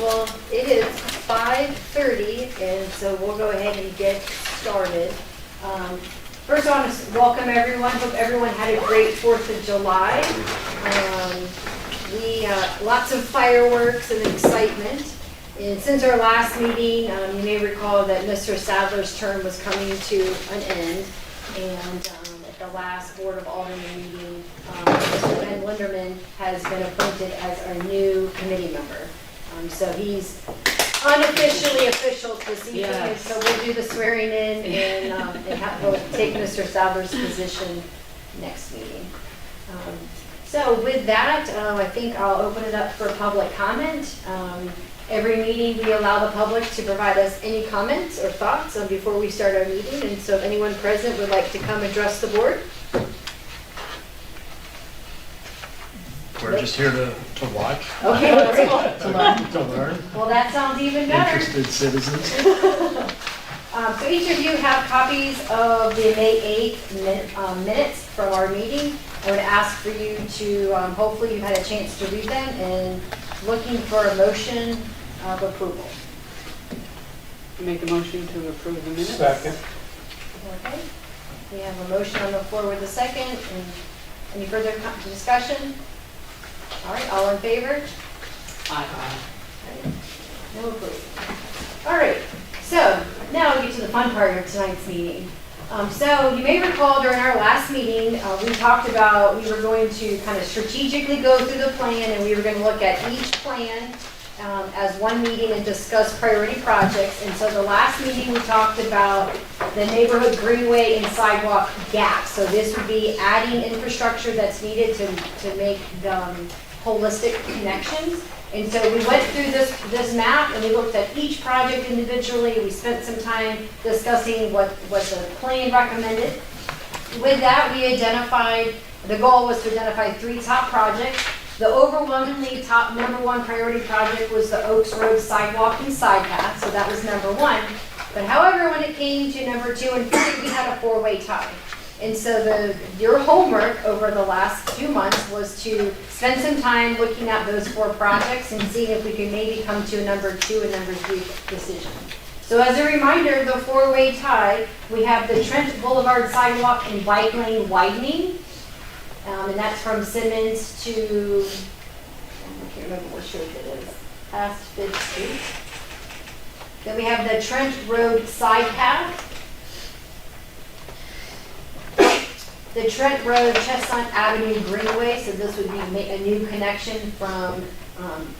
well, it is 5:30, and so we'll go ahead and get started. First, I want to welcome everyone. Hope everyone had a great 4th of July. Lots of fireworks and excitement. And since our last meeting, you may recall that Mr. Sadler's term was coming to an end. And at the last Board of Aldermen meeting, Mr. Ben Linderman has been appointed as our new committee member. So he's unofficially official this evening, and so we'll do the swearing in and we'll take Mr. Sadler's position next meeting. So with that, I think I'll open it up for public comment. Every meeting we allow the public to provide us any comments or thoughts before we start our meeting, and so if anyone present would like to come address the board. We're just here to watch. Okay, great. To learn. Well, that sounds even better. Interested citizens. So each of you have copies of the May 8th minutes from our meeting. I would ask for you to, hopefully you had a chance to read them, and looking for a motion of approval. Make a motion to approve the minutes. Second. Okay. We have a motion on the floor with a second. And any further discussion? All right, all in favor? Aye. No approval. All right, so now we get to the fun part of tonight's meeting. So you may recall during our last meeting, we talked about we were going to kind of strategically go through the plan, and we were going to look at each plan as one meeting and discuss priority projects. And so the last meeting we talked about the neighborhood greenway and sidewalk gaps. So this would be adding infrastructure that's needed to make holistic connections. And so we went through this map and we looked at each project individually. We spent some time discussing what the plan recommended. With that, we identified, the goal was to identify 3 top projects. The overwhelmingly top #1 priority project was the Oaks Road sidewalk and side path, so that was #1. But however, when it came to #2 and 3, we had a 4-way tie. And so your homework over the last 2 months was to spend some time looking at those 4 projects and seeing if we could maybe come to a #2 and #3 decision. So as a reminder, the 4-way tie, we have the Trent Boulevard sidewalk and bike lane widening. And that's from Simmons to, I can't remember what street it is, past 5th Street. Then we have the Trent Road side path. The Trent Road Chestnut Avenue Greenway, so this would be a new connection from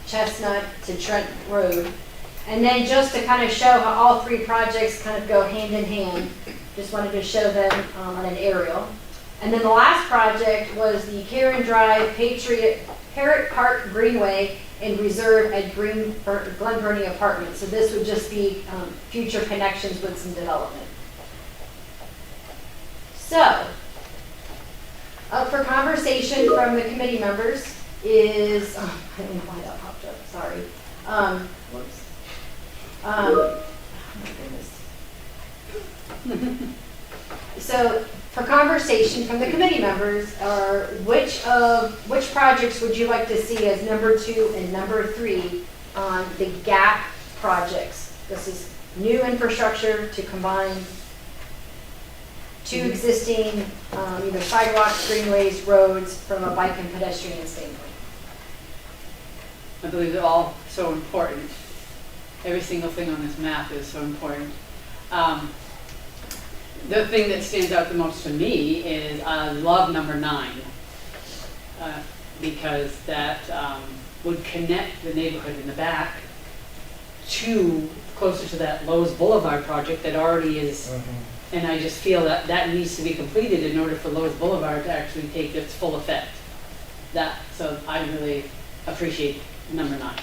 Chestnut to Trent Road. And then just to kind of show how all 3 projects kind of go hand in hand, just wanted to show them on an aerial. And then the last project was the Karen Drive Parrot Park Greenway and Reserve at Glen Burnie Apartments. So this would just be future connections with some development. So, up for conversation from the committee members is, I don't know why that popped up, sorry. Whoops. Oh my goodness. So, for conversation from the committee members are which projects would you like to see as #2 and #3 on the GAP projects? This is new infrastructure to combine 2 existing either sidewalks, greenways, roads from a bike and pedestrian standpoint. I believe they're all so important. Every single thing on this map is so important. The thing that stands out the most to me is I love #9 because that would connect the neighborhood in the back to closer to that Lowe's Boulevard project that already is. And I just feel that that needs to be completed in order for Lowe's Boulevard to actually take its full effect. So I really appreciate #9.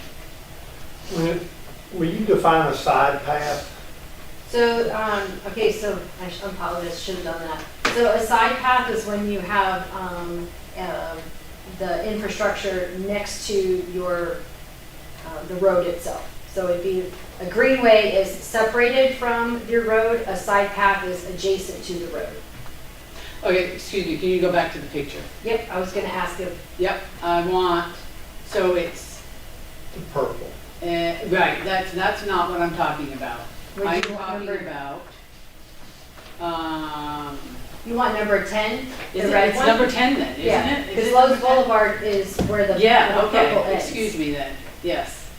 Will you define a side path? So, okay, so I apologize, should have done that. So a side path is when you have the infrastructure next to your the road itself. So it'd be a greenway is separated from your road, a side path is adjacent to the road. Okay, excuse me, can you go back to the picture? Yep, I was going to ask if. Yep, I want, so it's The purple. Right, that's not what I'm talking about. Would I'm you talking want number, about, you want number 10? The is red it's one? number 10 then, isn't Yeah, it? Is because it Lowe's number 10? Boulevard is where the Yeah, purple okay, ends. excuse me then, yes.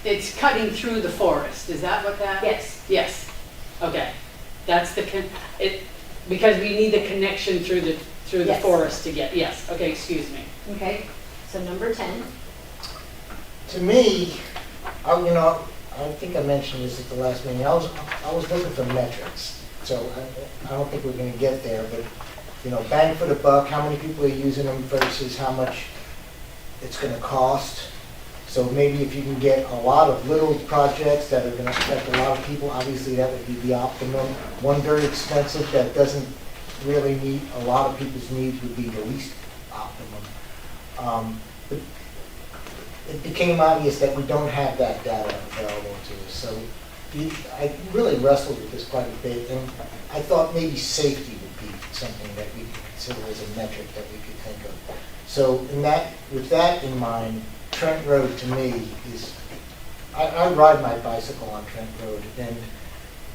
It's cutting through the forest, is that what that? Yes. Yes, okay. That's because we need the connection through the Yes. forest to get, yes, okay, excuse me. Okay, so number 10. To me, I think I mentioned this at the last meeting, I was looking for metrics. So I don't think we're gonna get there, but, bang for the buck, how many people are using them versus how much it's gonna cost. So maybe if you can get a lot of little projects that are gonna affect a lot of people, obviously that would be the optimum. One very expensive that doesn't really meet a lot of people's needs would be the least optimum. But it became obvious that we don't have that data available to us. So I really wrestled with this quite a bit, and I thought maybe safety would be something that we could consider as a metric that we could think of. So with that in mind, Trent Road to me is, I ride my bicycle on Trent Road, and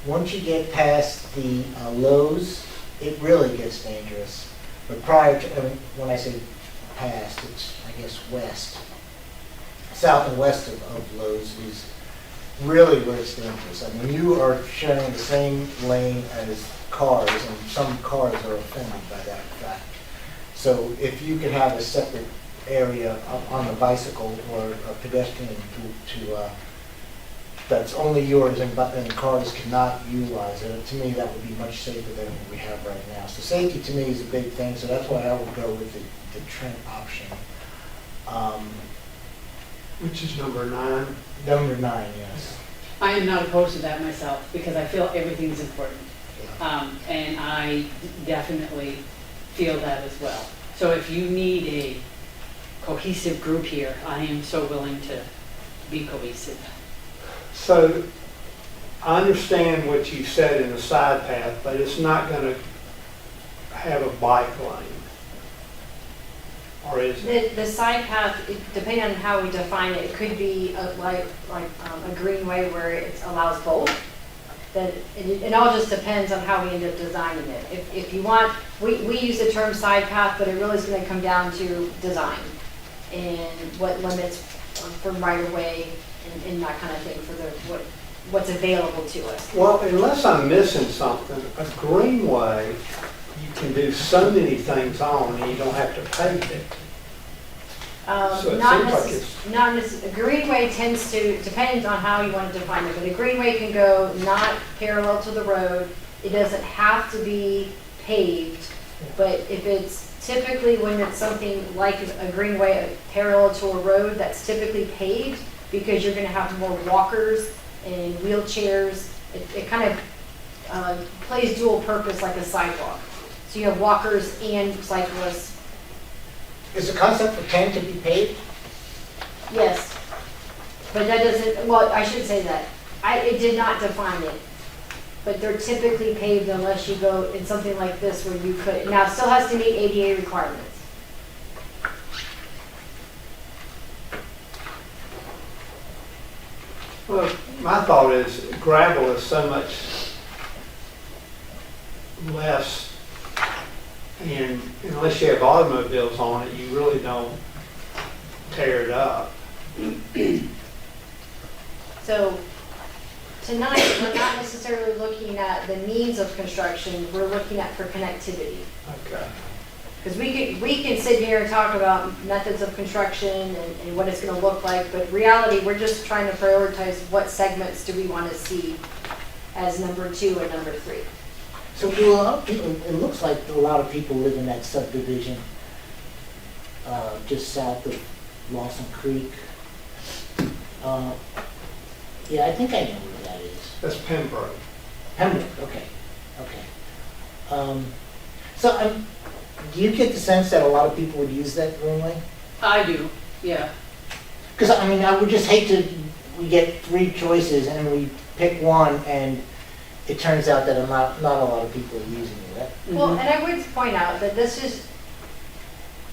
once you get past the Lowe's, it really gets dangerous. But prior to, when I say past, it's, I guess, west. South and west of Lowe's is really where it's dangerous. I mean, you are sharing the same lane as cars, and some cars are offended by that fact. So if you could have a separate area on the bicycle or a pedestrian that's only yours and cars cannot utilize it, to me that would be much safer than what we have right now. So safety to me is a big thing, so that's why I would go with the Trent option. Which is number 9. Number 9, yes. I am not opposed to that myself, because I feel everything's important. Yeah. And I definitely feel that as well. So if you need a cohesive group here, I am so willing to be cohesive. So I understand what you said in the side path, but it's not going to have a bike lane. Or is it? The side path, depending on how we define it, it could be a greenway where it allows both. That it all just depends on how we end up designing it. If you want, we use the term side path, but it really is going to come down to design and what limits from right of way and that kind of thing for what's available to us. Well, unless I'm missing something, a greenway, you can do so many things on and you don't have to pave it. So it seems like A greenway tends to, depends on how you want to define it, but a greenway can go not parallel to the road. It doesn't have to be paved, but if it's typically when it's something like a greenway parallel to a road, that's typically paved because you're going to have more walkers and wheelchairs. It kind of plays dual purpose like a sidewalk. So you have walkers and cyclists. Is the concept for 10 to be paved? Yes, but that doesn't, well, I should say that. It did not define it, but they're typically paved unless you go in something like this where you could, now it still has to meet ADA requirements. Well, my thought is gravel is so much less, and unless you have automobiles on it, you really don't tear it up. So tonight, we're not necessarily looking at the means of construction, we're looking at for connectivity. Okay. Because we can sit here and talk about methods of construction and what it's going to look like, but reality, we're just trying to prioritize what segments do we want to see as number 2 and number 3. So do a lot of people, it looks like a lot of people live in that subdivision just south of Lawson Creek. Yeah, I think I know where that is. That's Pembroke. Pembroke, okay, okay. So do you get the sense that a lot of people would use that greenway? I do, yeah. Because, I mean, I would just hate to, we get 3 choices and we pick one and it turns out that not a lot of people are using it. Well, and I would point out that this is,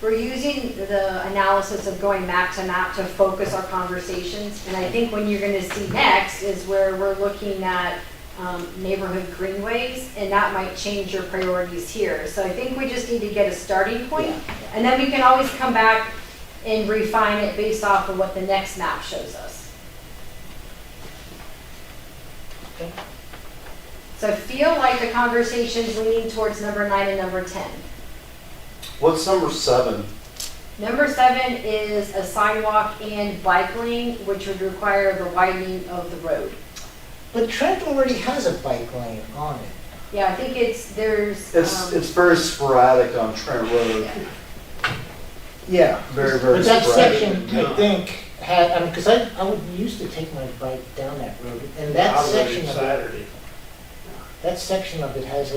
we're using the analysis of going map to map to focus our conversations. And I think when you're gonna see next is where we're looking at neighborhood greenways, and that might change your priorities here. So I think we just need to get a starting point, and then we can always come back and refine it based off of what the next map shows us. Okay. So I feel like the conversation's leaning towards number 9 and number 10. What's number 7? Number 7 is a sidewalk and bike lane, which would require the widening of the road. But Trent already has a bike lane on it. Yeah, I think there's. It's very sporadic on Trent Road. Yeah. Yeah. Very, very But that sporadic. section, I think, had, I mean, because I would used to take my bike down that road, and that I rode section it of it, Saturday. that section of it has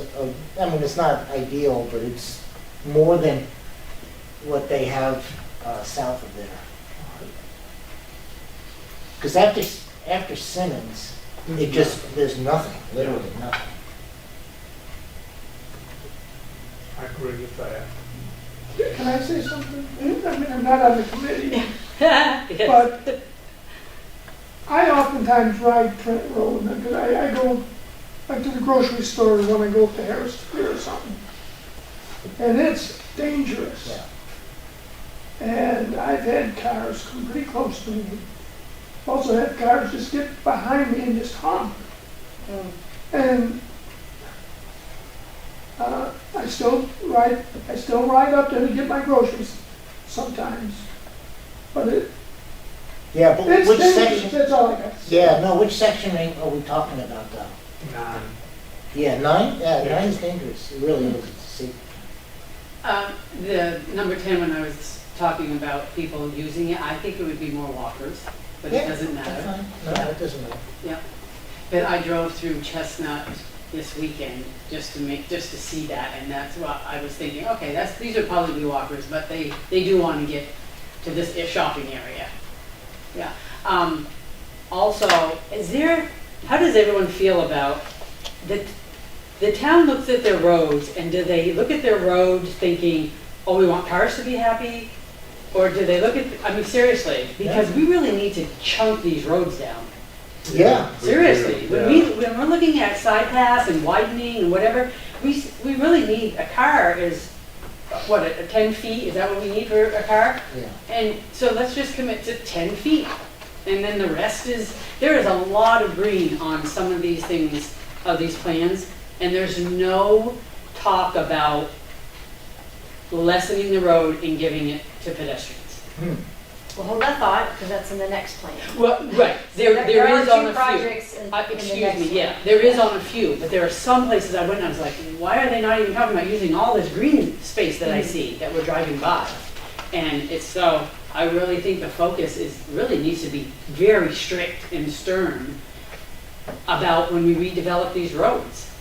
I mean, it's not ideal, but it's more than what they have south of there. Because after Simmons, it just, there's nothing, literally nothing. I agree with that. Can I say something? I mean, I'm not on the committee, Yes. but I oftentimes ride Trent Road, because I go like to the grocery store when I go up to Harris or something. And it's dangerous. Yeah. And I've had cars come pretty close to me. Also had cars just get behind me and just honk. And I still ride up there to get my groceries sometimes. But Yeah, but it's which dangerous, section? that's all I got to say. Yeah, no, which section are we talking about though? 9. Yeah, 9? Yeah, Yeah. 9 is dangerous, it really is. See, The number 10, when I was talking about people using it, I think it would be more walkers, but yeah, it doesn't that's matter. fine. No, Yeah. it doesn't matter. Yeah, but I drove through Chestnut this weekend just to see that, and that's what I was thinking, okay, these would probably be walkers, but they do want to get to this shopping area. Yeah. Also, how does everyone feel about the town looks at their roads, and do they look at their roads thinking, oh, we want cars to be happy? Or do they look at, I mean, seriously, because we really need to chunk these roads down. Yeah, Seriously, Yeah. when we're looking at side paths and widening and whatever, we really need, a car is, what, 10 feet, is that what we need for a car? yeah. And so let's just commit to 10 feet. And then the rest there is a lot of green on some of these things, of these plans, and there's no talk lessening the road and giving it to pedestrians. Well, hold that thought, because that's in the next plan. Well, right, there are is on two a few. projects in the Excuse next me, one. yeah, there is on a few, but there are some places I went and I was like, why are they not even talking about using all this green space that I see that we're driving by? And it's so, I really think the focus really needs to be very strict and stern about when we redevelop these roads.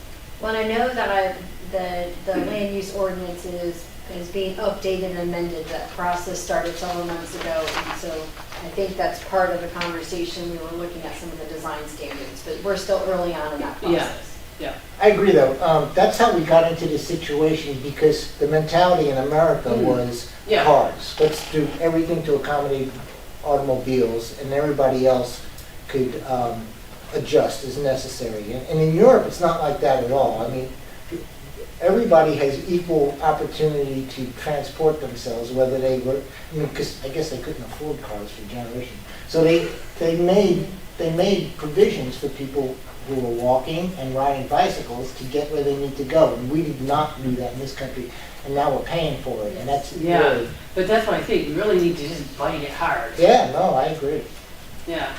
Well, and I know that the land use ordinance is being updated and amended. That process started several months ago, and so I think that's part of the conversation. We were looking at some of the design standards, but we're still early on in that process. Yeah, I agree though, that's how we got into this situation, because the mentality in America was Yeah. cars. Let's do everything to accommodate automobiles, and everybody else could adjust as necessary. And in Europe, it's not like that at all. I mean, everybody has equal opportunity to transport themselves, whether they were, because I guess they couldn't afford cars for generations. So they made provisions for people who were walking and riding bicycles to get where they need to go. And we did not do that in this country, and now we're paying for it, and that's yeah, really, but that's what I think, we really need to just bite it hard. yeah, no, I agree. Yeah.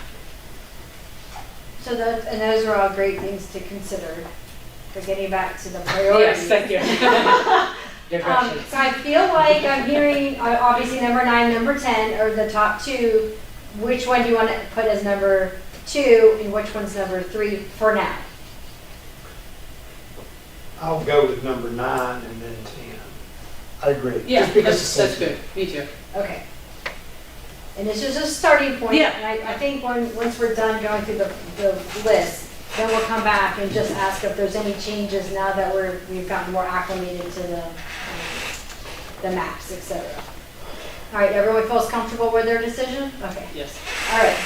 So those are all great things to consider. For getting back to the priorities. Yes, thank you. Direction. So I feel like I'm hearing, obviously number 9, number 10 are the top two. Which one do you want to put as number 2 and which one's number 3 for now? I'll go with number 9 and then 10. I agree. Yeah, Just because that's of good, safety. me too. Okay. And this is a starting point. Yeah. And I think once we're done going through the list, then we'll come back and just ask if there's any changes now that we've gotten more acclimated to the the maps, etc. All right, everyone feels comfortable with their decision? Okay. Yes. All right.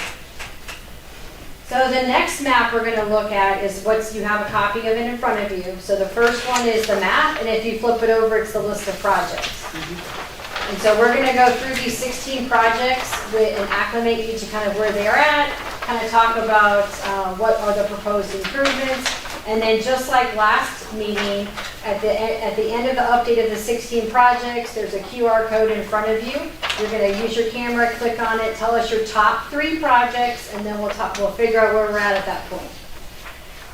So the next map we're going to look at is you have a copy of it in front of you. So the first one is the map, and if you flip it over, it's the list of projects. And so we're going to go through these 16 projects and acclimate you to kind of where they're at, kind of talk about what are the proposed improvements, and then just like last meeting, at the end of the update of the 16 projects, there's a QR code in front of you. You're going to use your camera, click on it, tell us your top 3 projects, and then we'll figure out where we're at that point.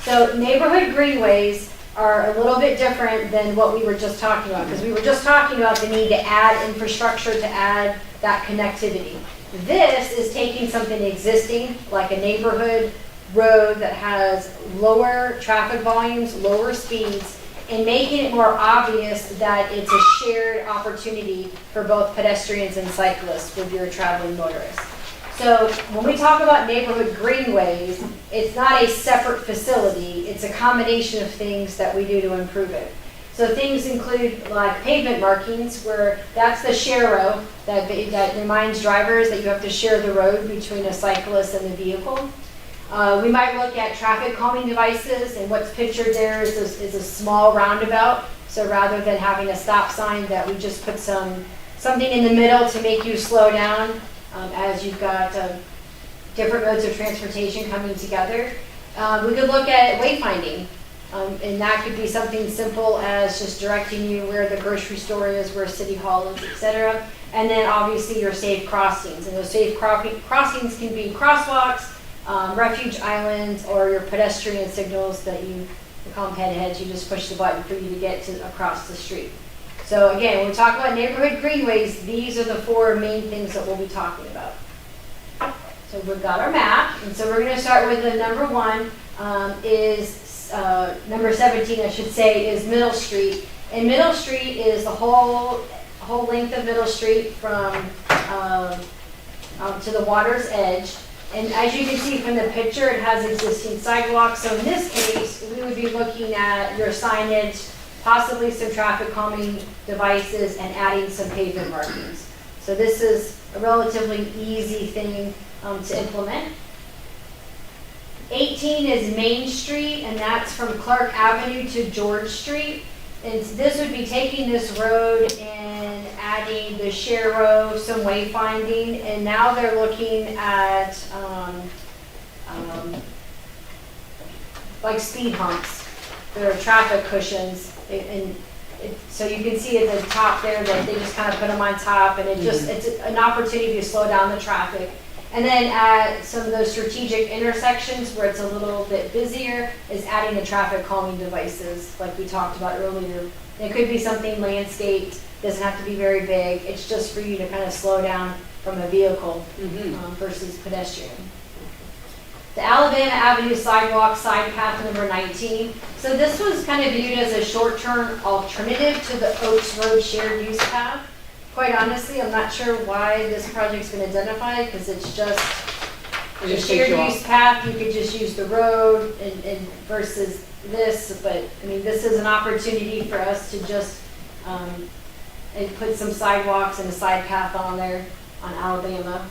So neighborhood greenways are a little bit different than what we were just talking about, because we were just talking about the need to add infrastructure to add that connectivity. This is taking something existing, like a neighborhood road that has lower traffic volumes, lower speeds, and making it more obvious that it's a shared opportunity for both pedestrians and cyclists with your traveling motorists. So when we talk about neighborhood greenways, it's not a separate facility, it's a combination of things that we do to improve it. So things include like pavement markings, where that's the share row that reminds drivers that you have to share the road between a cyclist and the vehicle. We might look at traffic calming devices, and what's pictured there is a small roundabout. So rather than having a stop sign, that we just put something in the middle to make you slow down as you've got different modes of transportation coming together. We could look at wayfinding, and that could be something simple as just directing you where the grocery store is, where City Hall is, etc. And then obviously your safe crossings, and those safe crossings can be crosswalks, refuge islands, or your pedestrian signals that we call them heads. You just push the button for you to get across the street. So again, when we talk about neighborhood greenways, these are the 4 main things that we'll be talking about. So we've got our map, and so we're going to start with the number 1 number 17, I should say, is Middle Street. And Middle Street is the whole length of Middle Street from to the water's edge. And as you can see from the picture, it has existing sidewalks. So in this case, we would be looking at your signage, possibly some traffic calming devices, and adding some pavement markings. So this is a relatively easy thing to implement. 18 is Main Street, and that's from Clark Avenue to George Street. And this would be taking this road and adding the share row, some wayfinding, and now they're looking at like speed humps. There are traffic cushions, so you can see at the top there that they just kind of put them on top, and it's an opportunity to slow down the traffic. And then at some of those strategic intersections where it's a little bit busier is adding the traffic calming devices like we talked about earlier. It could be something landscaped, doesn't have to be very big. It's just for you to kind of slow down from a vehicle versus pedestrian. The Alabama Avenue sidewalk side path number 19. So this was kind of viewed as a short-term alternative to the Oaks Road shared use path. Quite honestly, I'm not sure why this project's been identified, because it's just a shared use path. You could just use the road and versus this, but I mean, this is an opportunity for us to just and put some sidewalks and a side path on there on Alabama.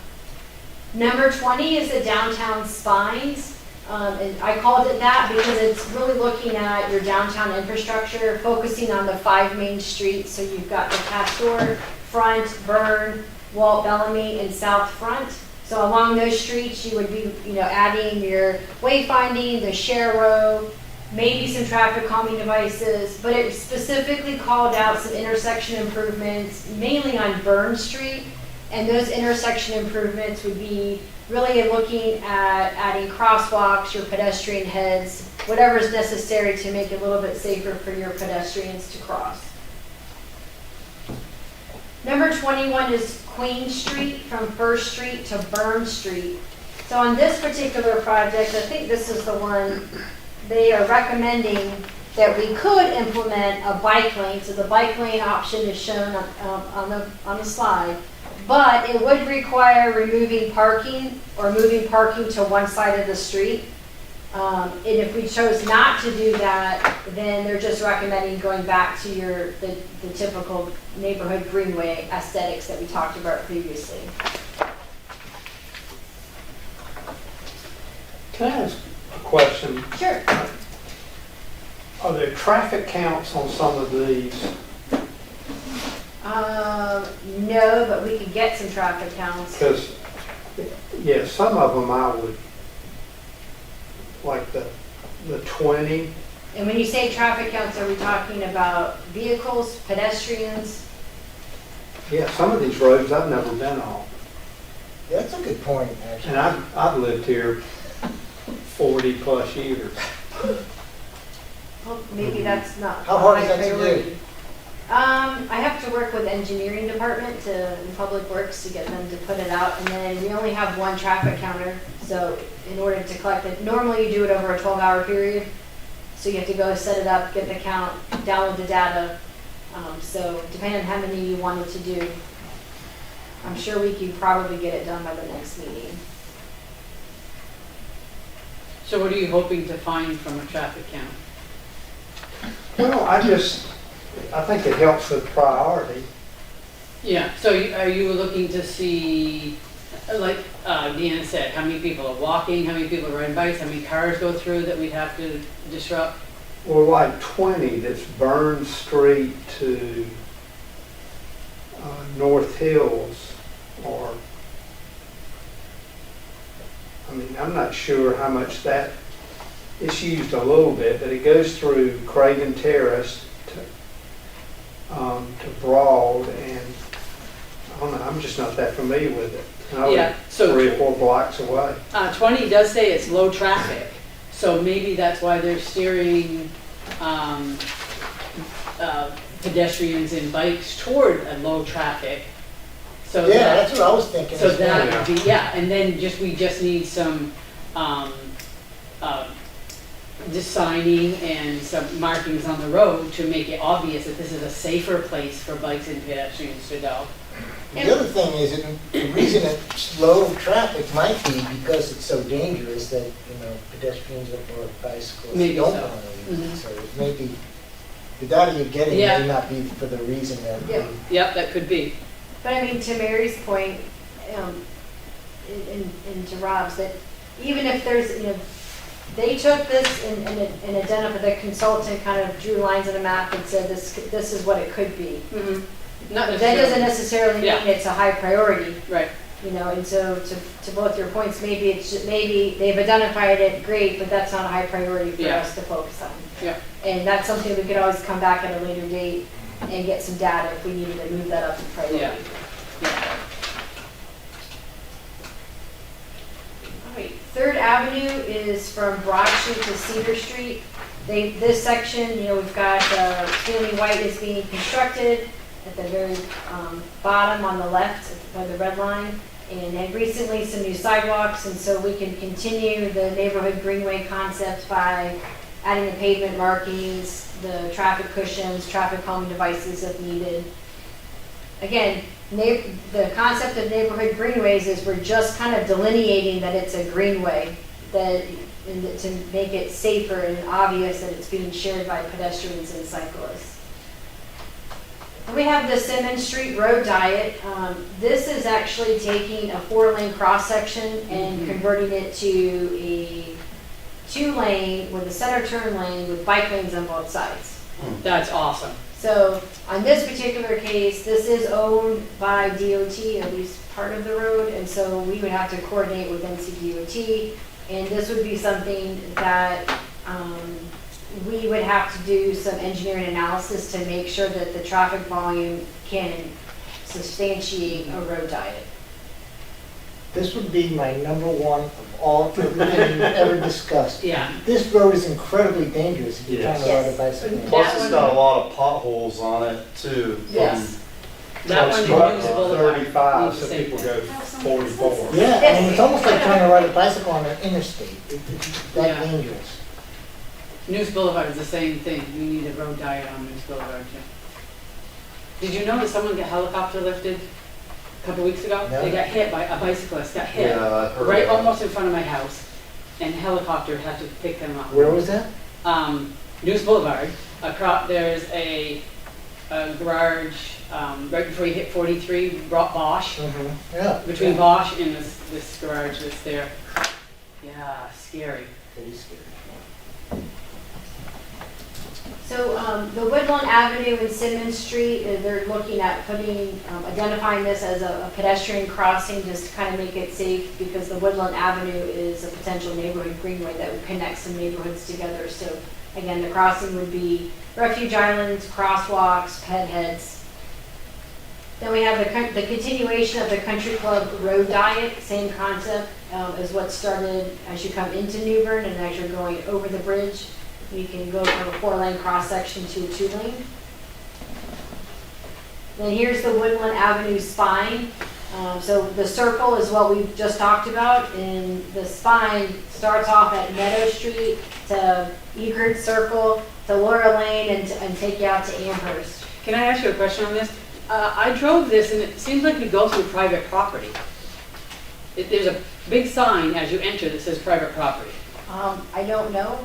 Number 20 is the downtown spines. And I called it that because it's really looking at your downtown infrastructure, focusing on the 5 main streets. So you've got the Pasteur, Front, Bern, Walt Bellamy, and South Front. So along those streets, you would be, adding your wayfinding, the share row, maybe some traffic calming devices, but it specifically called out some intersection improvements, mainly on Bern Street. And those intersection improvements would be really looking at adding crosswalks, your pedestrian heads, whatever is necessary to make it a little bit safer for your pedestrians to cross. Number 21 is Queen Street from First Street to Bern Street. So on this particular project, I think this is the one they are recommending that we could implement a bike lane. So the bike lane option is shown on the slide. But it would require removing parking or moving parking to one side of the street. And if we chose not to do that, then they're just recommending going back to the typical neighborhood greenway aesthetics that we talked about previously. Can I ask a question? Sure. Are there traffic counts on some of these? No, but we could get some traffic counts. Because, yeah, some of them I would, like the 20. And when you say traffic counts, are we talking about vehicles, pedestrians? Yeah, some of these roads I've never been on. Yeah, that's a good point, actually. And I've lived here 40 plus years. Well, maybe that's not. How hard a is high that to do? priority. I have to work with engineering department in Public Works to get them to put it out, and then we only have one traffic counter, so in order to collect it, normally you do it over a 12-hour period, so you have to go set it up, get the count, download the data, so depending on how many you wanted to do, I'm sure we could probably get it done by the next meeting. So what are you hoping to find from a traffic count? Well, I think it helps with priority. Yeah, so are you looking to see, like Deanna said, how many people are walking, how many people are riding bikes, how many cars go through that we'd have to disrupt? Or like 20, that's Bern Street to North Hills, or, I mean, I'm not sure how much that, it's used a little bit, but it goes through Craven Terrace to Broad, and I don't know, I'm just not that familiar with it. And I Yeah, live so 3 or 4 blocks away. 20 does say it's low traffic, so maybe that's why they're steering pedestrians and bikes toward a low traffic. So Yeah, that's what I was thinking. So as well. that would be, yeah, and then we just need some, just signing and some markings on the road to make it obvious that this is a safer place for bikes and pedestrians to go. The other thing is, the reason it's low traffic might be because it's so dangerous that, pedestrians or bicyclists Maybe don't so. want to use Mhm. it. So it may be, the data you're getting Yeah. may not be for the reason that. Yep. Yep, that could be. But I mean, to Mary's point, and to Rob's, that even if there's, they took this and identified, the consultant kind of drew lines on a map and said this is what it could be. Mhm. Not That doesn't necessarily Yeah. mean it's a high priority, Right, and so to both your points, maybe they've identified it, great, but that's not a high priority for Yeah. us to focus on. yeah. And that's something we could always come back at a later date and get some data if we needed to move that up in priority. Yeah. Yeah. All right, Third Avenue is from Broad Street to Cedar Street. This section, we've got Stanley White is being constructed at the very bottom on the left by the red line. And then recently some new sidewalks, and so we can continue the neighborhood greenway concept by adding the pavement markings, the traffic cushions, traffic calming devices if needed. Again, the concept of neighborhood greenways is we're just kind of delineating that it's a greenway, to make it safer and obvious that it's being shared by pedestrians and cyclists. And we have the Simmons Street Road Diet. This is actually taking a 4-lane cross-section and converting it to a 2-lane with a center turn lane with bike lanes on both sides. That's awesome. So on this particular case, this is owned by DOT, at least part of the road, and so we would have to coordinate with NCDOT, and this would be something that we would have to do some engineering analysis to make sure that the traffic volume can substantiate a road diet. This would be my number one of all, everything we've ever discussed. Yeah. This road is incredibly dangerous if you're trying to ride a Yes. bicycle. Yes. Plus, it's got a lot of potholes on it too. Yes. That one Truck is is Boulevard. 35, Needs so the same people thing. go 44. Yeah, and it's almost like trying to ride a bicycle on an interstate. It's that Yeah. dangerous. News Boulevard is the same thing. We need a road diet on News Boulevard too. Did you know that someone got helicopter lifted a couple weeks ago? No. They got hit by, a bicyclist got hit. Yeah, I heard Right, that. almost in front of my house. and helicopter would have to pick them up. Where was that? News Boulevard, there's a garage, right before you hit 43, Bosch, Yeah. between Bosch and this garage that's there. Yeah, scary. Pretty scary. So the Woodlawn Avenue and Simmons Street, they're looking at putting, identifying this as a pedestrian crossing, just to kind of make it safe, because the Woodlawn Avenue is a potential neighborhood greenway that would connect some neighborhoods together. So again, the crossing would be refuge islands, crosswalks, ped heads. Then we have the continuation of the Country Club Road Diet, same concept as what started as you come into New Bern and as you're going over the bridge. You can go from a 4-lane cross-section to a 2-lane. Then here's the Woodland Avenue spine. So the circle is what we've just talked about, and the spine starts off at Meadow Street to Egert Circle to Laura Lane and take you out to Amherst. Can I ask you a question on this? I drove this and it seems like we go through private property. There's a big sign as you enter that says private property. I don't know.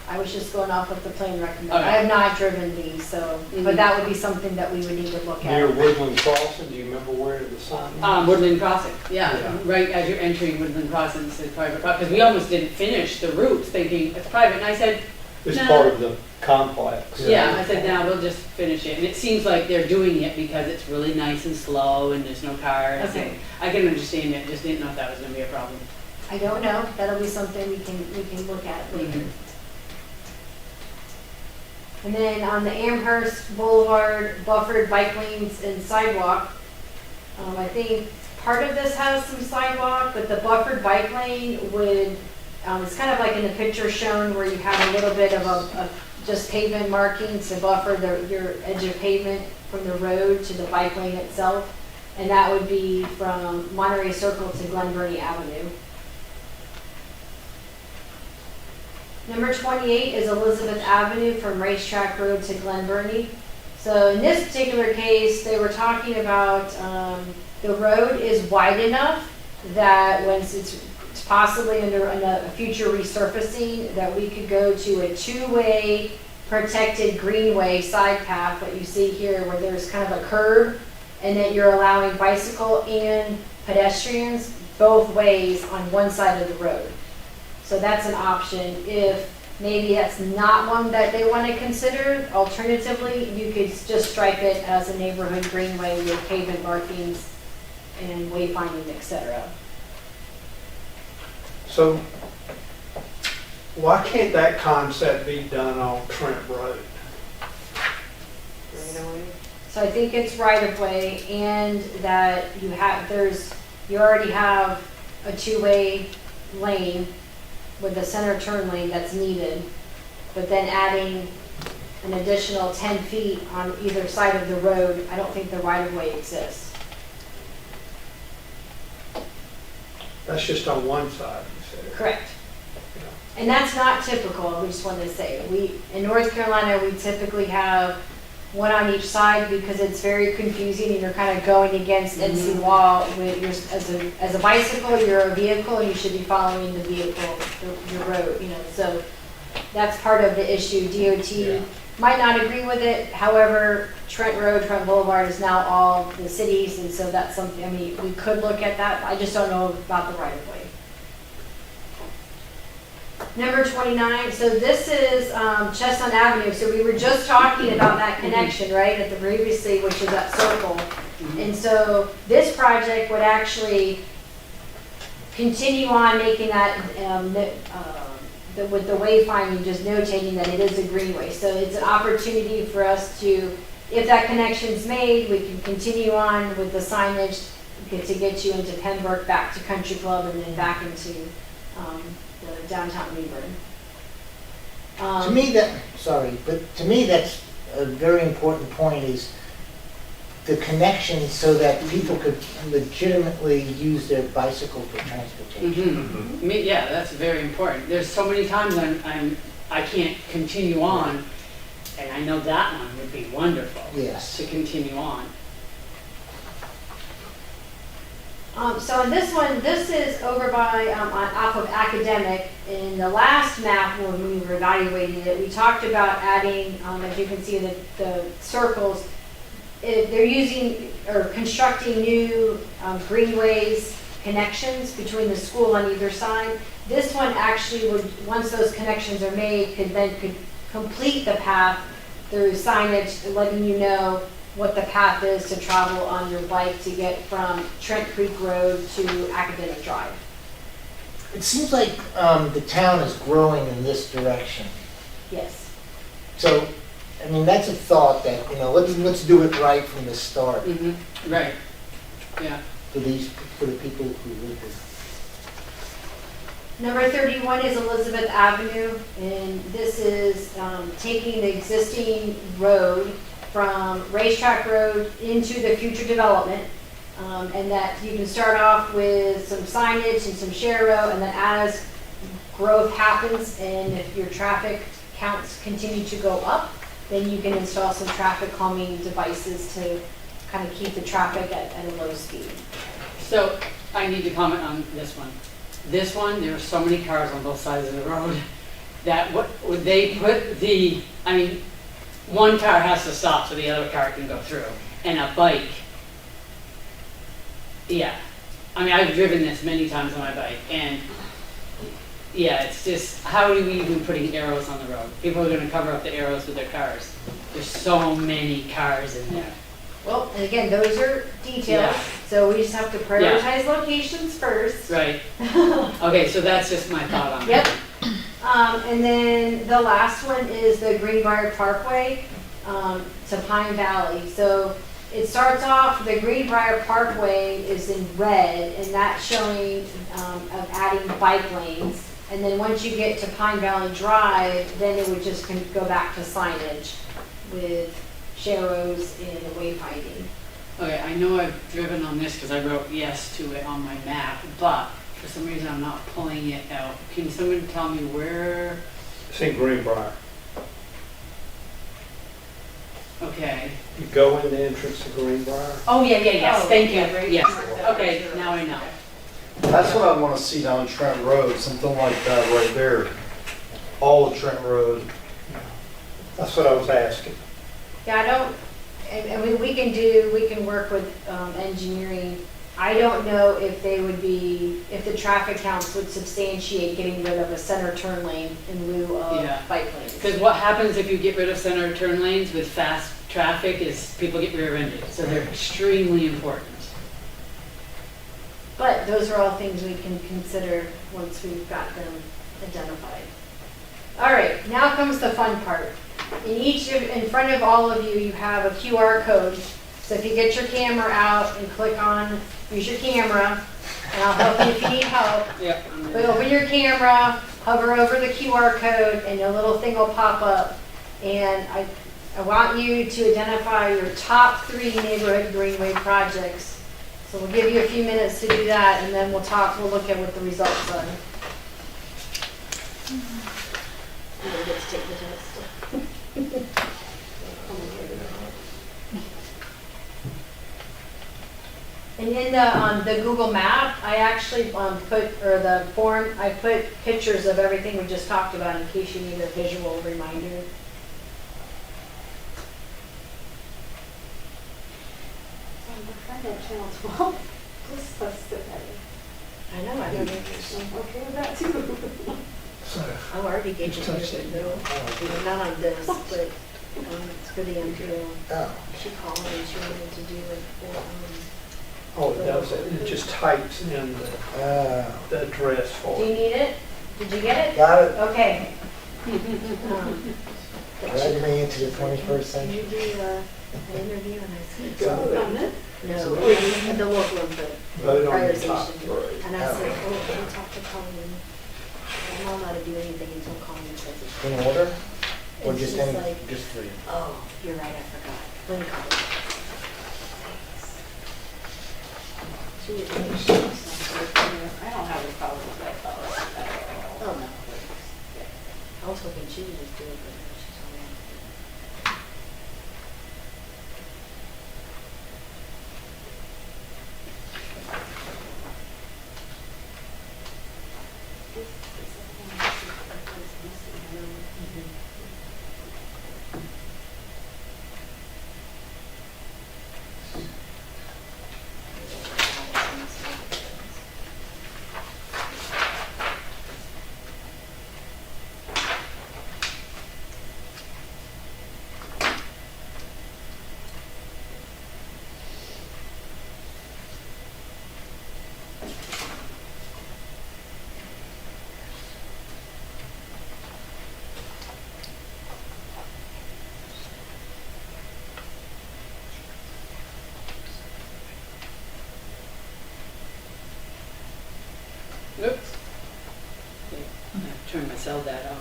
I was just going off what the plan recommended. Okay. I have not driven these, so, but that would be something that we would need to look Near at. Woodland Crossing, do you remember where the sign is? Woodland Crossing, yeah, Yeah. right as you're entering Woodland Crossing, it says private property. Because we almost didn't finish the route thinking it's private. And I said, It's No. part of the complex. yeah, I said, no, we'll just finish it. And it seems like they're doing it because it's really nice and slow and there's no cars. Okay. And I can understand it, just didn't know if that was gonna be a problem. I don't know. That'll be something we can look at later. Mhm. And then on the Amherst Boulevard buffered bike lanes and sidewalk, I think part of this has some sidewalk, but the buffered bike lane would, it's kind of like in the picture shown where you have a little bit of just pavement markings to buffer your edge of pavement from the road to the bike lane itself. And that would be from Monterey Circle to Glen Burnie Avenue. Number 28 is Elizabeth Avenue from Racetrack Road to Glen Burnie. So in this particular case, they were talking about the road is wide enough that once it's possibly under a future resurfacing, that we could go to a 2-way protected greenway side path that you see here where there's kind of a curve, and that you're allowing bicycle and pedestrians both ways on one side of the road. So that's an option. If maybe that's not one that they want to consider, alternatively, you could just stripe it as a neighborhood greenway with pavement markings and wayfinding, etc. So why can't that concept be done on Trent Road? So I think it's right of way, and that you already have a 2-way lane with the center turn lane that's needed, but then adding an additional 10 feet on either side of the road, I don't think the right of way exists. That's just on one side, you said. Correct. And that's not typical, we just wanted to say. In North Carolina, we typically have one on each side because it's very confusing and you're kind of going against NC law with as a bicycle, you're a vehicle and you should be following the vehicle, your road, so that's part of the issue. DOT might not agree with it. However, Trent Road, Trent Boulevard is now all the cities, and so that's something, we could look at that. I just don't know about the right of way. Number 29, so this is Chestnut Avenue. So we were just talking about that connection, right, at the previously, which is that circle. And so this project would actually continue on making that, with the wayfinding, just notating that it is a greenway. So it's an opportunity for us to, if that connection's made, we can continue on with the signage to get you into Pembroke, back to Country Club, and then back into the downtown New Bern. To me, that's a very important point, is the connection so that people could legitimately use their bicycle for transportation. Yeah, that's very important. There's so many times I can't continue on, and I know that one would be wonderful. Yes. To continue on. So in this one, this is over by, off of Academic. In the last map, when we were evaluating it, we talked about adding, as you can see, the circles. They're using, or constructing new greenways, connections between the school on either side. This one actually would, once those connections are made, could complete the path through signage letting you know what the path is to travel on your bike to get from Trent Creek Road to Academic Drive. It seems like the town is growing in this direction. Yes. So, I mean, that's a thought that, you know, let's do it right from the start Right, yeah. for the people who live here. Number 31 is Elizabeth Avenue, and this is taking the existing road from Racetrack Road into the future development. And that you can start off with some signage and some share row, and then as growth happens and if your traffic counts continue to go up, then you can install some traffic calming devices to kind of keep the traffic at a low speed. So I need to comment on this one. This one, there are so many cars on both sides of the road that what would they put the, I mean, one car has to stop so the other car can go through, and a bike. Yeah, I mean, I've driven this many times on my bike, and yeah, it's just, how are we even putting arrows on the road? People are gonna cover up the arrows with their cars. There's so many cars in there. Well, and again, those are details, Yeah. so we just have to prioritize locations first. Right. Okay, so that's just my thought on it. Yep. And then the last one is the Greenbrier Parkway to Pine Valley. So it starts off, the Greenbrier Parkway is in red, and that's showing of adding bike lanes. And then once you get to Pine Valley Drive, then it would just go back to signage with sharrows and wayfinding. Okay, I know I've driven on this because I wrote yes to it on my map, but for some reason I'm not pulling it out. Can someone tell me where? It's in Greenbrier. Okay. You go in the entrance to Greenbrier. Oh, yeah, yes, Oh, thank you, yeah, right. yes. Okay, now I know. That's what I want to see down Trent Road, something like that right there. All of Trent Road. That's what I was asking. Yeah, I don't, and we can work with engineering. I don't know if they would be, if the traffic counts would substantiate getting rid of a center turn lane in lieu of Yeah. bike lanes. Because what happens if you get rid of center turn lanes with fast traffic is people get rear-ended, so they're extremely important. But those are all things we can consider once we've got them identified. All right, now comes the fun part. In front of all of you, you have a QR code. So if you get your camera out and click on, use your camera, and I'll help you if you need help. Yeah. But open your camera, hover over the QR code, and a little thing will pop up. And I want you to identify your top 3 neighborhood greenway projects. So we'll give you a few minutes to do that, and then we'll look at what the results are. You don't get to take the test. And in the Google map, I actually I put pictures of everything we just talked about in case you need a visual reminder. Channel 12, this was the I know, I don't know. I'm okay with that too. I already gave you the middle, not on this, but it's for the MPO. Oh. She called and she wanted to do it for, Oh, it does, it just types in the address do for you it. need it? Did you get it? Got it. Okay. Dragging me into the 21st Did century. you do an interview and I said, Got it. On it? no, the local one, but Vote on the top prioritization. 3. And I said, oh, can I talk to Colleen? I'm not allowed to do anything until Colleen says it. In order? Or And just she's any, like, just 3? oh, you're right, I forgot. Lynn called. She was doing stuff. I don't have a problem with that policy at all. Oh, no. I was hoping she would just do it, but no, she's all right. turn my cell data on.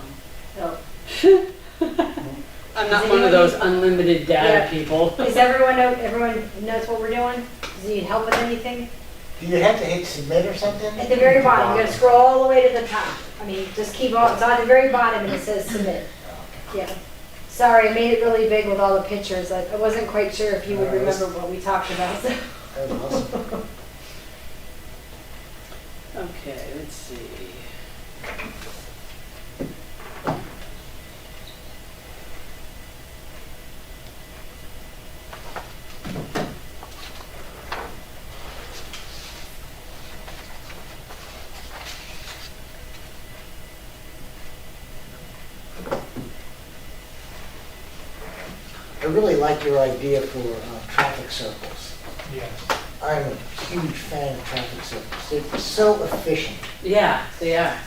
So, I'm not Does one of anyone those need- unlimited data Yeah. people. Does everyone knows what we're doing? Does he need help with anything? Do you have to hit submit or something? At the very bottom, you're gonna scroll all the way to the top. I mean, just keep on, it's on the very bottom and it says submit. Yeah. Sorry, I made it really big with all the pictures. I wasn't quite sure if you would remember what we talked about. so. That was awesome. Okay, let's see. I really like your idea for traffic circles. Yes. I'm a huge fan of traffic circles. They're so efficient. Yeah, they are.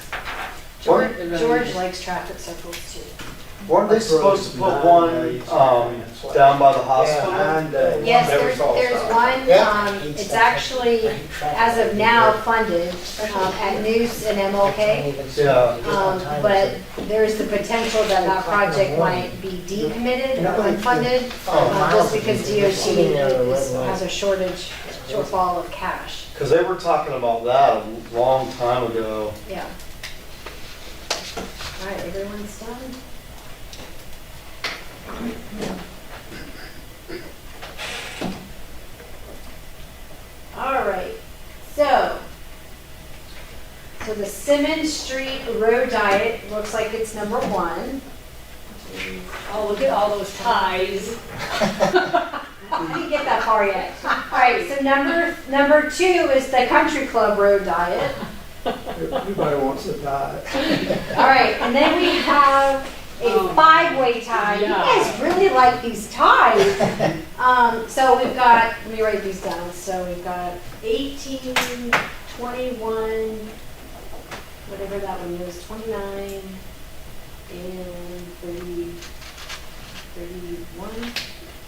George, It really George is. likes traffic circles too. Weren't they supposed to put one, down by the hospital? Yes, Never there's saw that. one, Yeah. it's actually, as of now, funded at Noose and MLK. Yeah. But there's the potential that that project might be decommitted or unfunded, just because DOT has a shortfall of cash. Because they were talking about that a long time ago. Yeah. All right, everyone's done? All right, so the Simmons Street Road Diet looks like it's number 1. Oh, look at all those ties. I didn't get that far yet. All right, so number 2 is the Country Club Road Diet. Everybody wants to die. All right, and then we have a Oh, 5-way tie. You yeah. guys really like these ties. So we've got, let me write these down. So we've got 18, 21, whatever that one is, 29, and 30, 31,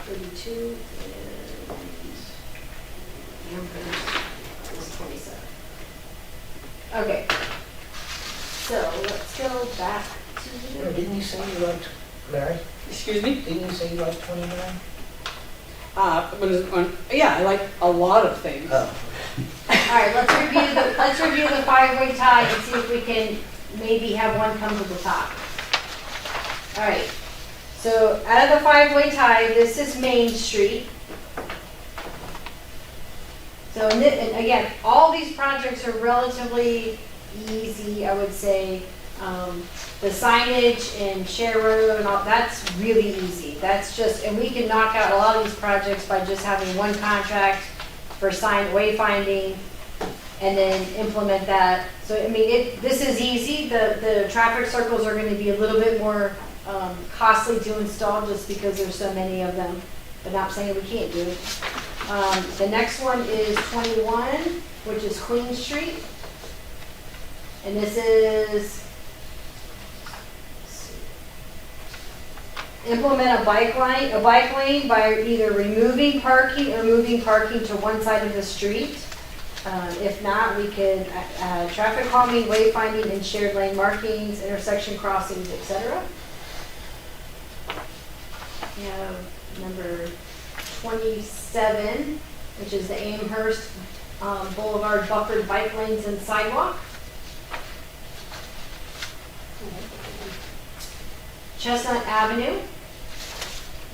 32, and numbers is 27. Okay, so let's go back to Didn't you say you liked, Larry, Excuse me? didn't you say you liked 29? Yeah, I like a lot of things. Oh. All right, let's review the 5-way tie and see if we can maybe have one come to the top. All right, so out of the 5-way tie, this is Main Street. So, and again, all these projects are relatively easy, I would say. The signage and Share Road and all, that's really easy. That's just, and we can knock out a lot of these projects by just having one contract for wayfinding and then implement that. So, I mean, this is easy. The traffic circles are gonna be a little bit more costly to install just because there's so many of them, but not saying we can't do it. The next one is 21, which is Queen Street. And this is implement a bike lane by either removing parking or moving parking to one side of the street. If not, we could traffic calming, wayfinding, and shared lane markings, intersection crossings, etc. We have number 27, which is the Amherst Boulevard buffered bike lanes and sidewalk. Chestnut Avenue,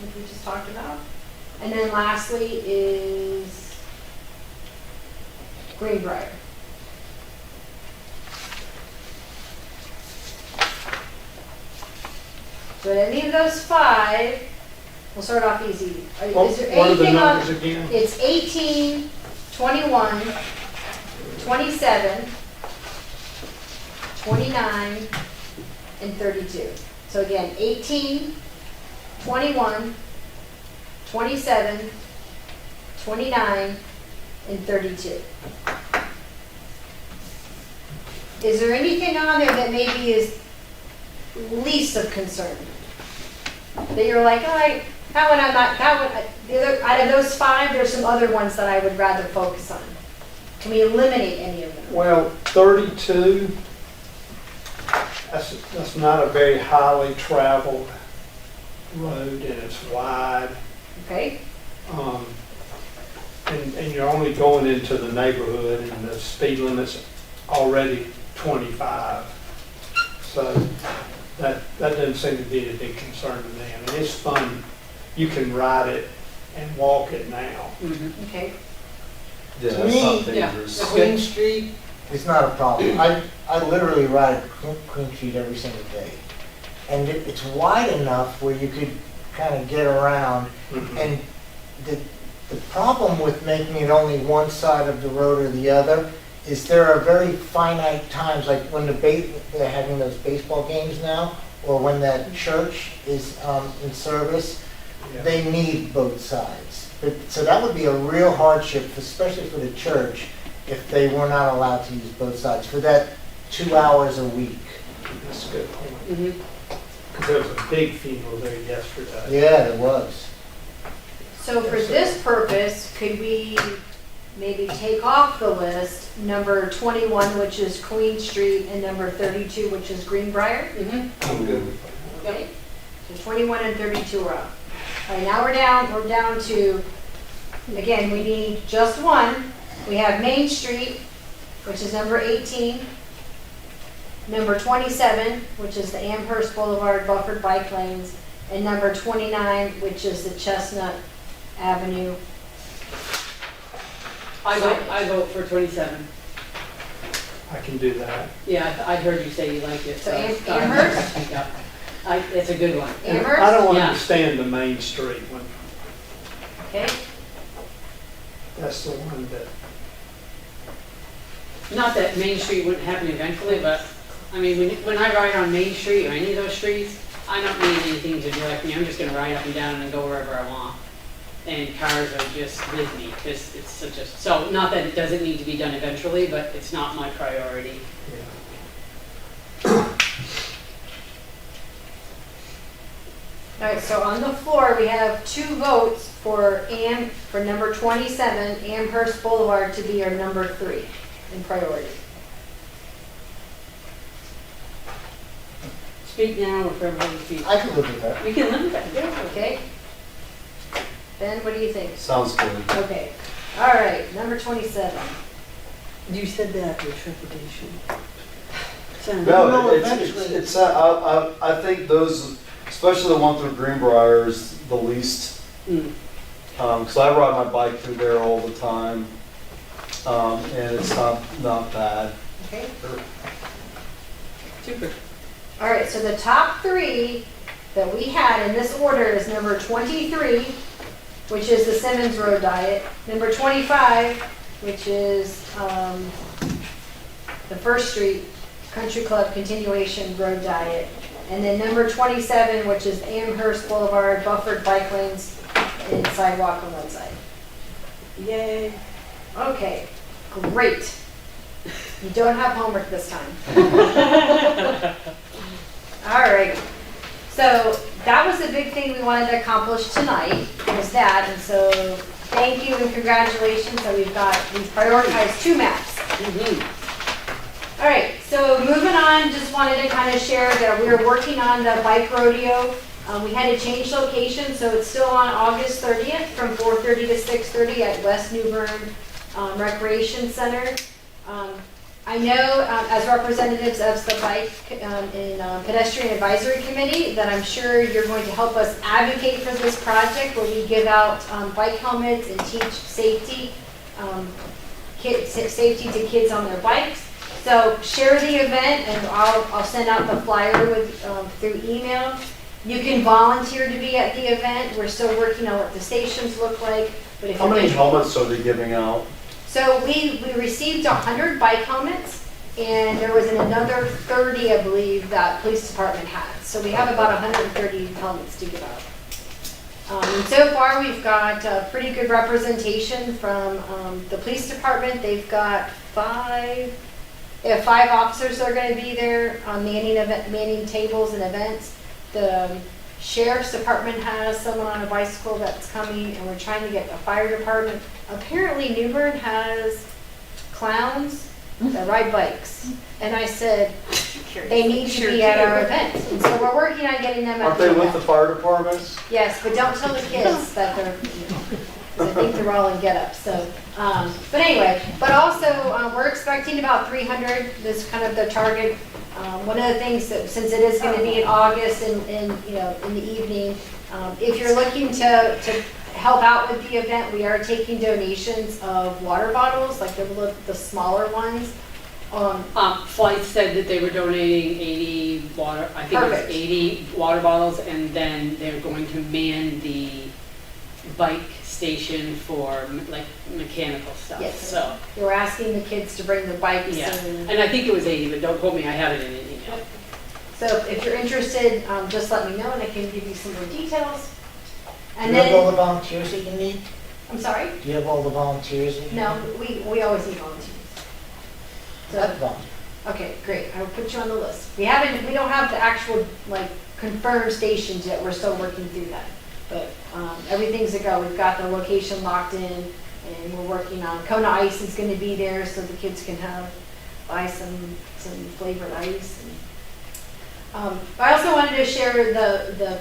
which we just talked about. And then lastly is Greenbrier. So any of those 5, we'll start off easy. Is there What are the anything on? numbers again? It's 18, 21, 27, 29, and 32. So again, 18, 21, 27, 29, and 32. Is there anything on there that maybe is least of concern? That you're like, out of those 5, there's some other ones that I would rather focus on. Can we eliminate any of them? Well, 32, that's not a very highly traveled road, and it's wide. Okay, Um, and you're only going into the neighborhood, and the speed limit's already 25. So that doesn't seem to be a big concern to me. I mean, it's fun. You can ride it and walk it now. okay. Yeah, To it's not me, dangerous. Queen Street is not a problem. I literally ride Queen Street every single day. And it's wide enough where you could kind of get around. And the problem with making it only one side of the road or the other is there are very finite times, like when they're having those baseball games now, or when that church is in service, Yeah. they need both sides. So that would be a real hardship, especially for the church, if they were not allowed to use both sides for that 2 hours a week. That's a good point. Because there was a big funeral there yesterday. Yeah, it was. So for this purpose, could we maybe take off the list number 21, which is Queen Street, and number 32, which is Greenbrier? I'm good with that. Okay, so 21 and 32 are up. All right, now we're down to, again, we need just one. We have Main Street, which is number 18. Number 27, which is the Amherst Boulevard buffered bike lanes. And number 29, which is the Chestnut Avenue. I vote for 27. I can do that. Yeah, I heard you say you liked it. So I- Amherst? Yeah. It's a good one. And Amherst? I don't Yeah. understand the Main Street one. Okay, That's the one that, Not that Main Street wouldn't happen eventually, but, I mean, when I ride on Main Street or any of those streets, I don't need anything to direct me. I'm just gonna ride up and down and go wherever I want. And cars are just with me, because it's such a, so not that it doesn't need to be done eventually, but it's not my priority. all right, so on the floor, we have 2 votes for number 27, Amherst Boulevard to be our number 3 in priority. Speak now or forever hold your peace. I could live with that. We can live with that, yeah. Okay? Ben, what do you think? Sounds good. Okay, all right, number 27. You said that with trepidation. No, eventually. I think those, especially the one through Greenbrier is the least, because I ride my bike through there all the time, and it's not bad. Okay. Super. All right, so the top 3 that we had in this order is number 23, which is the Simmons Road Diet, number 25, which is the First Street Country Club Continuation Road Diet, and then number 27, which is Amherst Boulevard Buffered Bike Lanes and Sidewalk on one side. Yay. Okay, great. You don't have homework this time. All right. So that was the big thing we wanted to accomplish tonight, was that. And so thank you and congratulations. So we've prioritized 2 maps. All right, so moving on, just wanted to kind of share that we are working on the bike rodeo. We had to change location, so it's still on August 30th from 4:30 to 6:30 at West New Bern Recreation Center. I know as representatives of the Bike and Pedestrian Advisory Committee that I'm sure you're going to help us advocate for this project where we give out bike helmets and teach safety, safety to kids on their bikes. So share the event and I'll send out the flyer through email. You can volunteer to be at the event. We're still working on what the stations look like. But if How you're many interested- helmets are they giving out? So we received 100 bike helmets, and there was another 30, I believe, that police department had. So we have about 130 helmets to give out. And so far, we've got pretty good representation from the police department. They've got 5 officers that are going to be there manning tables and events. The sheriff's department has someone on a bicycle that's coming, and we're trying to get the fire department. Apparently New Bern has clowns that ride bikes. And I said, they need to be at our event. And so we're working on getting them at Aren't the they with event. the fire departments? Yes, but don't tell the kids that they're, you know, 'cause I think they're all in get-up, so. But anyway, but also, we're expecting about 300, this is kind of the target. One of the things that, since it is gonna be in August and, you know, in the evening, if you're looking to help out with the event, we are taking donations of water bottles, like the smaller ones. Flight said that they were donating 80 water, I think it was Perfect. 80 water bottles, and then they're going to man the bike station for like mechanical stuff, Yes. so, They were asking the kids to bring their bikes yeah. and. And I think it was 80, but don't quote me, I have it in an email. So if you're interested, just let me know and I can give you some more details. Do And you have all then, the volunteers that you need? I'm sorry? Do you have all the volunteers that you need? No, we always need volunteers. That's So, volunteer. okay, great, I will put you on the list. We don't have the actual, like, confirmed stations yet, we're still working through that. But, everything's a go, we've got the location locked in, and we're working on, Kona Ice is gonna be there, so the kids can buy some flavored ice. I also wanted to share the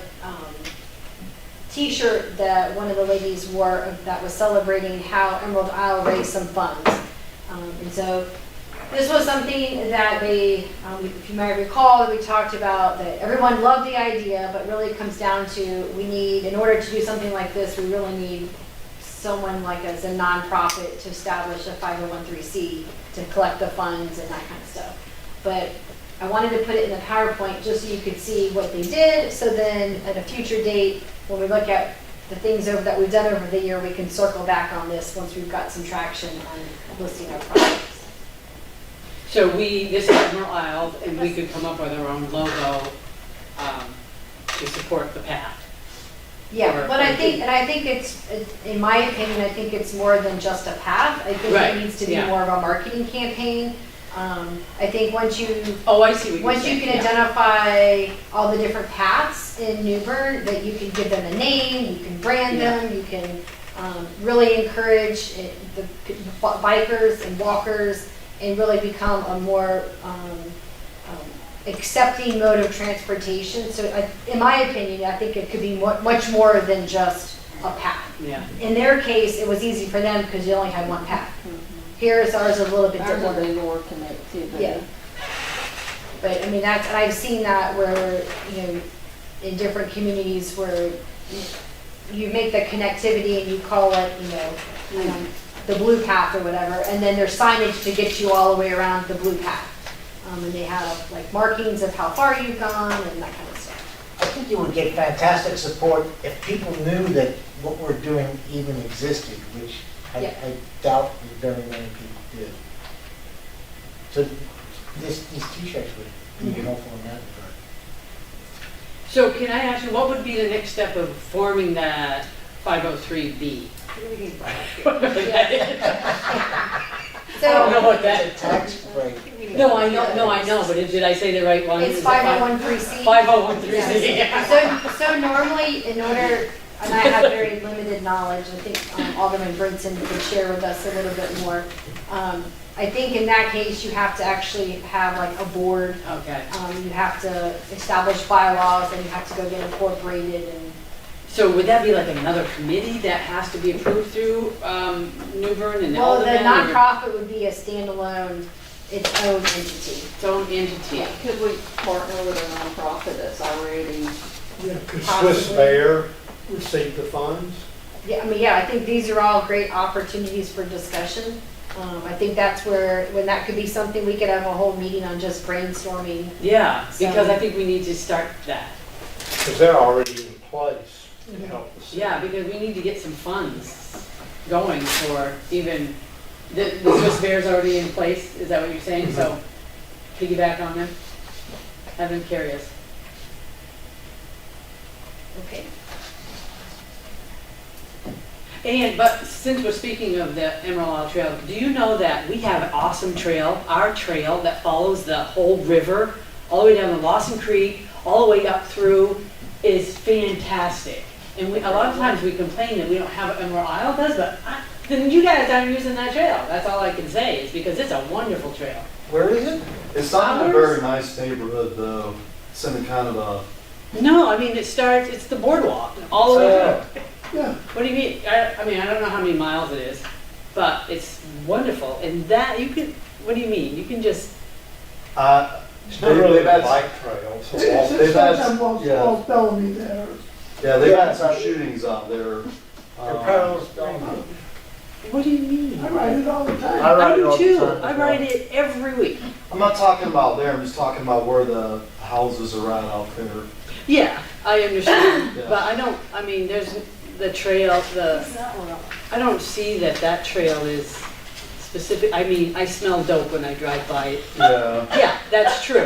T-shirt that one of the ladies wore that was celebrating how Emerald Isle raised some funds. And so this was something that they, if you might recall, we talked about that everyone loved the idea, but really it comes down to in order to do something like this, we really need someone like as a nonprofit to establish a 501(c) to collect the funds and that kind of stuff. But I wanted to put it in the PowerPoint just so you could see what they did, so then at a future date, when we look at the things that we've done over the year, we can circle back on this once we've got some traction on listing our projects. So this is Emerald Isle, and we could come up with our own logo to support the path. Yeah, but I think it's, in my opinion, I think it's more than just a path. I think Right, it needs to be yeah. more of a marketing campaign. I think once you Oh, I see what you're Once saying. you can yeah. identify all the different paths in New Bern, that you can give them a name, you can brand Yeah. them, you can really encourage the bikers and walkers and really become a more accepting mode of transportation. So in my opinion, I think it could be much more than just a path. Yeah. In their case, it was easy for them because you only had one path. Here's ours a little bit Ours different. will be more connectivity. Yeah. But I mean, and I've seen that where, you know, in different communities where you make the connectivity and you call it, you know, the blue path or whatever, and then there's signage to get you all the way around the blue path. And they have like markings of how far you've gone and that kind of stuff. I think you would get fantastic support if people knew that what we're doing even existed, which Yeah. I doubt that very many people did. So these T-shirts would be helpful in that regard. So can I ask you, what would be the next step of forming that 503B? I don't So know what that It's a tax break. No, I know, but did I say the right one? it's Is it 501(c). 501(c). Yes. So normally, in order, and I have very limited knowledge, I think Alderman Brinson could share with us a little bit more. I think in that case, you have to actually have like a board. Okay. You have to establish bylaws, and you have to go get incorporated and. So would that be like another committee that has to be approved through New Bern and Well, the Alderman? or nonprofit would be a standalone, its own entity. Its own entity? Could we partner with a nonprofit that's already, Could Swiss Bear receive the funds? Yeah, I mean, yeah, I think these are all great opportunities for discussion. I think that's when that could be something, we could have a whole meeting on just brainstorming. Yeah, because So- I think we need to start that. Because they're already in place to help the city. Yeah, because we need to get some funds going for even, the Swiss Bear's already in place, is that what you're saying? So piggyback on them, have them carry us. Okay. But since we're speaking of the Emerald Isle Trail, do you know that we have an awesome trail, our trail that follows the whole river, all the way down to Lawson Creek, all the way up through, is fantastic. And a lot of times we complain that we don't have what Emerald Isle does, but then you guys aren't using that trail. That's all I can say, is because it's a wonderful trail. Where is it? It's not in a Ours? very nice neighborhood though. It's in a kind of a, No, I mean, it's the boardwalk, all the way through. Yeah, What do you mean? I mean, I don't know how many miles it is, but it's wonderful. And that, you can, what do you mean? You can just, It's not really a bike trail, so it's they've had- sometimes yeah. Old Bellamy there. yeah, they've had some shootings out there. Or parallels down. what do you mean? I ride it all the time. I ride it do all the too. time as I well. ride it every week. I'm not talking about there, I'm just talking about where the houses are at out there. Yeah, I understand, Yeah. but I don't, I mean, there's the trail, I don't see that trail is specific, I mean, I smell dope when I drive by it. Yeah. Yeah, that's true,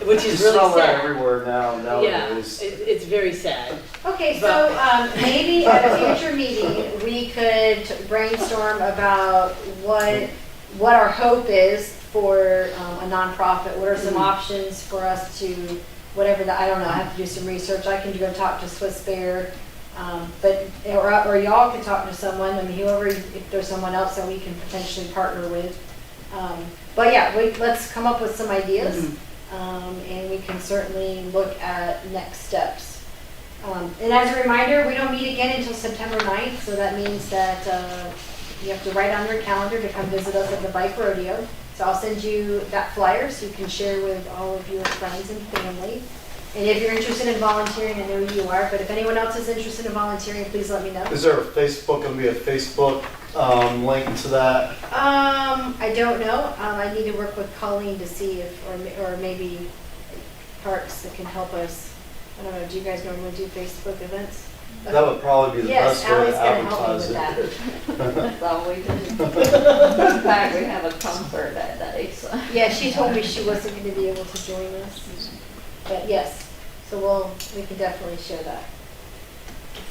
which You is smell really that sad. everywhere now, Yeah, nowadays. it's very sad. Okay, so maybe at a future meeting, we could brainstorm about what our hope is for a nonprofit. What are some options for us to, whatever I don't know, I have to do some research. I can go talk to Swiss Bear, or y'all can talk to someone, I mean, whoever, if there's someone else that we can potentially partner with. But yeah, let's come up with some ideas. And we can certainly look at next steps. And as a reminder, we don't meet again until September 9th, so that means that you have to write on your calendar to come visit us at the bike rodeo. So I'll send you that flyer so you can share with all of your friends and family. And if you're interested in volunteering, I know you are, but if anyone else is interested in volunteering, please let me know. Is there a Facebook, gonna be a Facebook link to that? I don't know. I need to work with Colleen to see if, or maybe Parks that can help us. I don't know, do you guys normally do Facebook events? That would probably be the Yes, best way Ally's to gonna help me advertise with it. that. That's all we do. In fact, we have a concert that day, so. Yeah, she told me she wasn't gonna be able to join us. But yes, so we can definitely share that.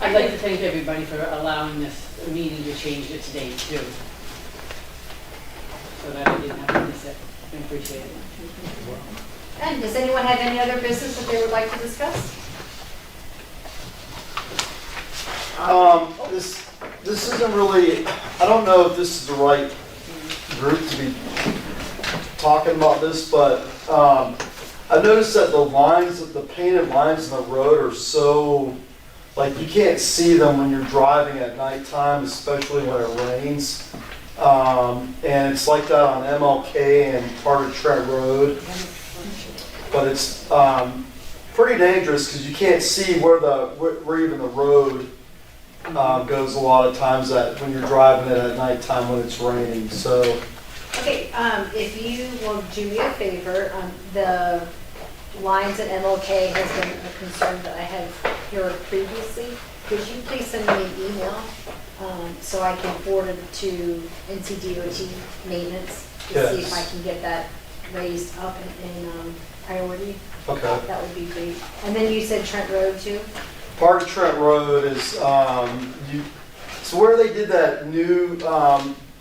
I'd like to thank everybody for allowing this meeting to change its date too. So that I didn't have to miss it. I appreciate it. And does anyone have any other business that they would like to discuss? This isn't really, I don't know if this is the right group to be talking about this, but I noticed that the painted lines in the road are so, like, you can't see them when you're driving at nighttime, especially when it rains. And it's like that on MLK and part of Trent Road. But it's pretty dangerous because you can't see where even the road goes a lot of times when you're driving it at nighttime when it's raining. So Okay, if you will do me a favor, the lines at MLK has been a concern that I have heard previously. Could you please send me an email so I can forward it to NCDOT maintenance to see if Yes. I can get that raised up in priority? okay. That would be great. And then you said Trent Road too? Part of Trent Road is so where they did that new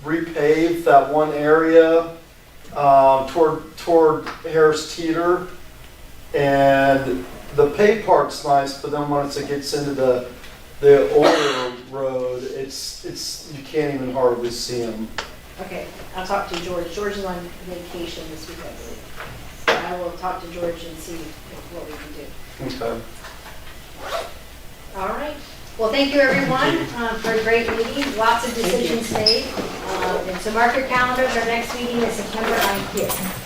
repave that one area toward Harris Teeter, and the paved part's nice, but then once it gets into the older road, it's you can't even hardly see them. Okay, I'll talk to George. George is on vacation this week, I believe. So I will talk to George and see what we can do. Okay. All right. Well, thank you everyone for a great meeting. Lots of decisions made. And so mark your calendars. Our next meeting is September 9th here.